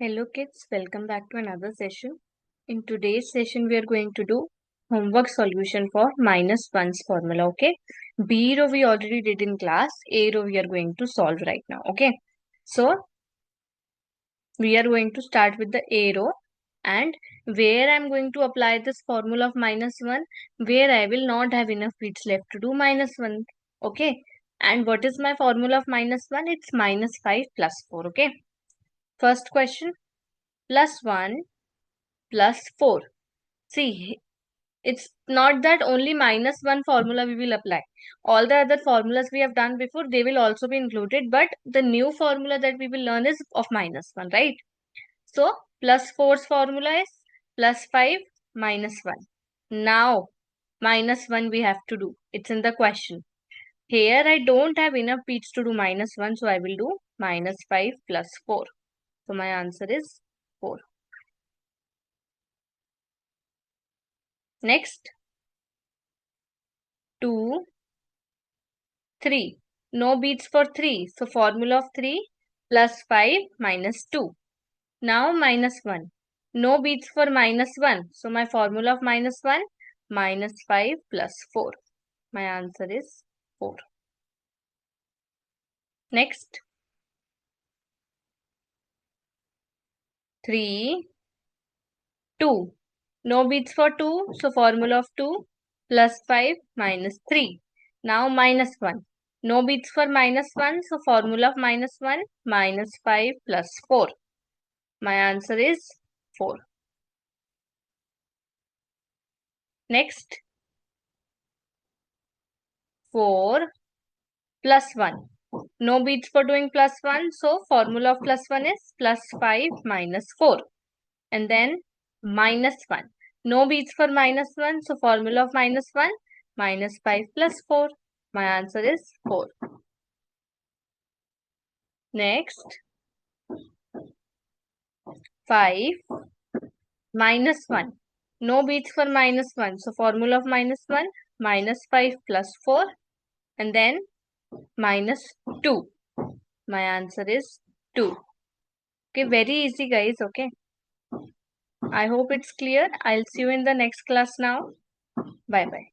Hello kids, welcome back to another session. In today's session, we are going to do homework solution for minus 1's formula, okay? B row we already did in class, A row we are going to solve right now, okay? So, we are going to start with the A row and where I am going to apply this formula of minus 1, where I will not have enough bits left to do minus 1, okay? And what is my formula of minus 1? It's minus 5 plus 4, okay? First question, plus 1 plus 4. See, it's not that only minus 1 formula we will apply. All the other formulas we have done before, they will also be included. But the new formula that we will learn is of minus 1, right? So, plus 4's formula is plus 5 minus 1. Now, minus 1 we have to do. It's in the question. Here I don't have enough beats to do minus 1. So, I will do minus 5 plus 4. So, my answer is 4. Next, 2, 3. No beats for 3. So formula of 3 plus 5 minus 2. Now minus 1. No beats for minus 1. So my formula of minus 1 minus 5 plus 4. My answer is 4. Next. 3, 2. No beats for 2. So formula of 2 plus 5 minus 3. Now minus 1. No beats for minus 1. So formula of minus 1 minus 5 plus 4. My answer is 4. Next, 4 plus 1. No beats for doing plus 1. So, formula of plus 1 is plus 5 minus 4. And then minus 1. No beats for minus 1. So, formula of minus 1 minus 5 plus 4. My answer is 4. Next, 5 minus 1. No beats for minus 1. So, formula of minus 1 minus 5 plus 4. And then minus 2. My answer is 2. Okay, very easy guys, okay. I hope it's clear. I'll see you in the next class now. Bye bye.